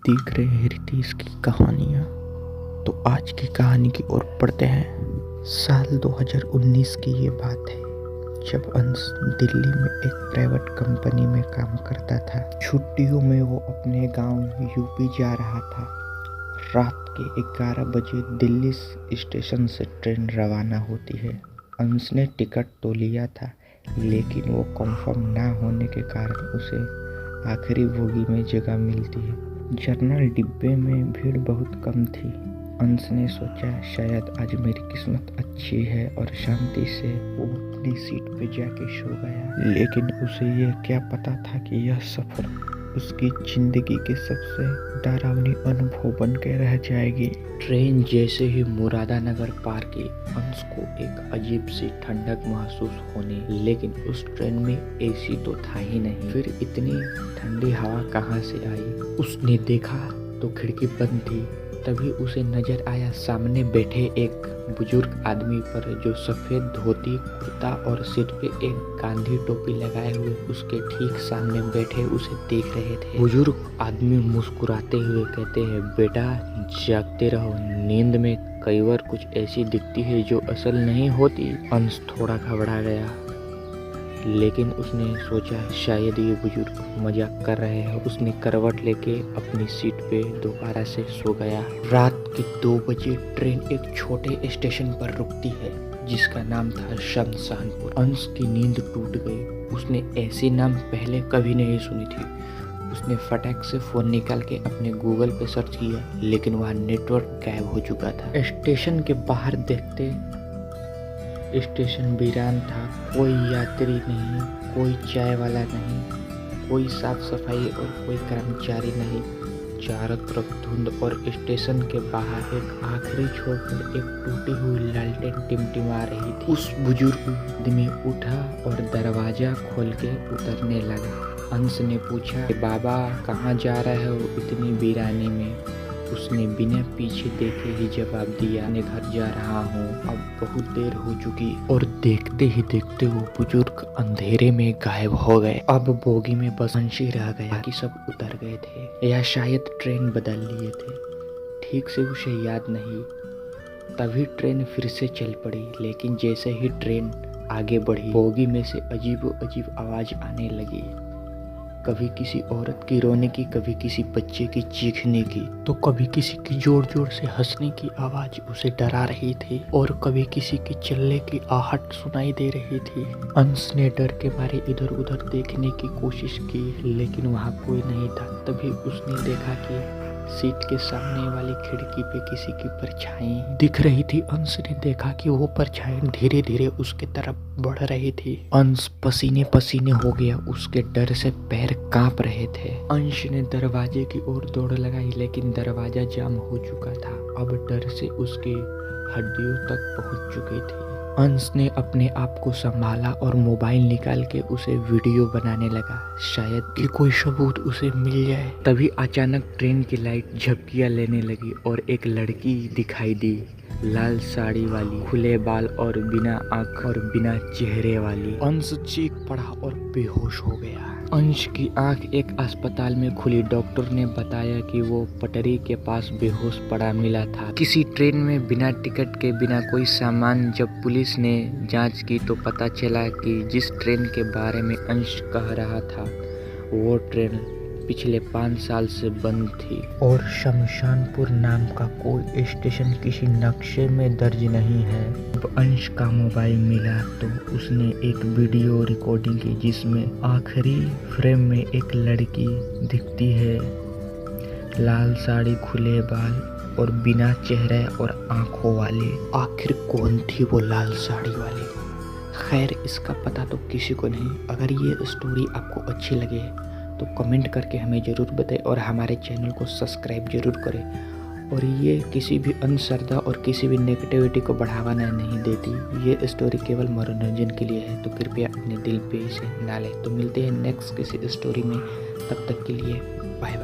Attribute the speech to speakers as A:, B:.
A: देख रहे हैं रितेश की कहानियाँ। तो आज की कहानी की ओर बढ़ते हैं। साल 2019 की ये बात है जब अंश दिल्ली में एक प्राइवेट कंपनी में काम करता था। छुट्टियों में वो अपने गांव यूपी जा रहा था। रात के 11 बजे दिल्ली स्टेशन से ट्रेन रवाना होती है। अंश ने टिकट तो लिया था, लेकिन वो कंफर्म ना होने के कारण उसे आखिरी बोगी में जगह मिलती है। जनरल डिब्बे में भीड़ बहुत कम थी। अंश ने सोचा शायद आज मेरी किस्मत अच्छी है और शांति से वो अपनी सीट पे जाके सो गया। लेकिन उसे यह क्या पता था कि यह सफर उसकी जिंदगी के सबसे डरावनी अनुभव बन के रह जाएगी। ट्रेन जैसे ही मुरादानगर पार की, अंश को एक अजीब सी ठंडक महसूस होने, लेकिन उस ट्रेन में एसी तो था ही नहीं। फिर इतनी ठंडी हवा कहाँ से आई? उसने देखा तो खिड़की बंद थी। तभी उसे नजर आया सामने बैठे एक बुजुर्ग आदमी पर, जो सफेद धोती कुर्ता और सिर पे एक गांधी टोपी लगाए हुए उसके ठीक सामने बैठे उसे देख रहे थे। बुजुर्ग आदमी मुस्कुराते हुए कहते हैं, बेटा जागते रहो, नींद में कई बार कुछ ऐसी दिखती है जो असल नहीं होती। अंश थोड़ा घबरा गया, लेकिन उसने सोचा शायद ये बुजुर्ग मजाक कर रहे हैं। उसने करवट लेके अपनी सीट पे दोबारा से सो गया। रात के 2 बजे ट्रेन एक छोटे स्टेशन पर रुकती है जिसका नाम था शमशानपुर। अंश की नींद टूट गई। उसने ऐसे नाम पहले कभी नहीं सुनी थी। उसने फटाक से फोन निकाल के अपने गूगल पे सर्च किया, लेकिन वहाँ नेटवर्क गायब हो चुका था। स्टेशन के बाहर देखते स्टेशन वीरान था। कोई यात्री नहीं, कोई चाय वाला नहीं, कोई साफ सफाई और कोई कर्मचारी नहीं। चारों तरफ धुंध और स्टेशन के बाहर एक आखिरी छोर पर एक टूटी हुई लालटेन टिमटिमा रही थी। उस बुजुर्ग आदमी उठा और दरवाजा खोल के उतरने लगा। अंश ने पूछा, बाबा कहाँ जा रहे हो इतनी वीरानी में? उसने बिना पीछे देखे ही जवाब दिया, मैं घर जा रहा हूँ, अब बहुत देर हो चुकी। और देखते ही देखते वो बुजुर्ग अंधेरे में गायब हो गए। अब बोगी में बस अंश ही रह गया कि सब उतर गए थे या शायद ट्रेन बदल लिए थे। ठीक से उसे याद नहीं। तभी ट्रेन फिर से चल पड़ी, लेकिन जैसे ही ट्रेन आगे बढ़ी, बोगी में से अजीब अजीब आवाज आने लगी। कभी किसी औरत की रोने की, कभी किसी बच्चे की चीखने की, तो कभी किसी की जोर जोर से हंसने की आवाज उसे डरा रही थी, और कभी किसी की चिल्ले की आहट सुनाई दे रही थी। अंश ने डर के मारे इधर उधर देखने की कोशिश की, लेकिन वहाँ कोई नहीं था। तभी उसने देखा कि सीट के सामने वाली खिड़की पे किसी की परछाई दिख रही थी। अंश ने देखा कि वो परछाई धीरे धीरे उसके तरफ बढ़ रही थी। अंश पसीने पसीने हो गया, उसके डर से पैर कांप रहे थे। अंश ने दरवाजे की ओर दौड़ लगाई, लेकिन दरवाजा जाम हो चुका था। अब डर से उसकी हड्डियों तक पहुंच चुकी थी। अंश ने अपने आप को संभाला और मोबाइल निकाल के उसे वीडियो बनाने लगा, शायद कि कोई सबूत उसे मिल जाए। तभी अचानक ट्रेन की लाइट झपकियां लेने लगी और एक लड़की दिखाई दी, लाल साड़ी वाली, खुले बाल और बिना आँख और बिना चेहरे वाली। अंश चीख पड़ा और बेहोश हो गया। अंश की आंख एक अस्पताल में खुली। डॉक्टर ने बताया कि वो पटरी के पास बेहोश पड़ा मिला था, किसी ट्रेन में बिना टिकट के, बिना कोई सामान। जब पुलिस ने जांच की तो पता चला कि जिस ट्रेन के बारे में अंश कह रहा था वो ट्रेन पिछले 5 साल से बंद थी, और शमशानपुर नाम का कोई स्टेशन किसी नक्शे में दर्ज नहीं है। जब अंश का मोबाइल मिला तो उसने एक वीडियो रिकॉर्डिंग की, जिसमें आखिरी फ्रेम में एक लड़की दिखती है, लाल साड़ी, खुले बाल और बिना चेहरे और आंखों वाली। आखिर कौन थी वो लाल साड़ी वाली? खैर, इसका पता तो किसी को नहीं। अगर ये स्टोरी आपको अच्छी लगे तो कमेंट करके हमें ज़रूर बताएं और हमारे चैनल को सब्सक्राइब जरूर करें। और ये किसी भी अंधश्रद्धा और किसी भी नेगेटिविटी को बढ़ावा नहीं देती। ये स्टोरी केवल मनोरंजन के लिए है, तो कृपया अपने दिल पे इसे ना लें। तो मिलते हैं नेक्स्ट किसी स्टोरी में, तब तक के लिए बाय बाय।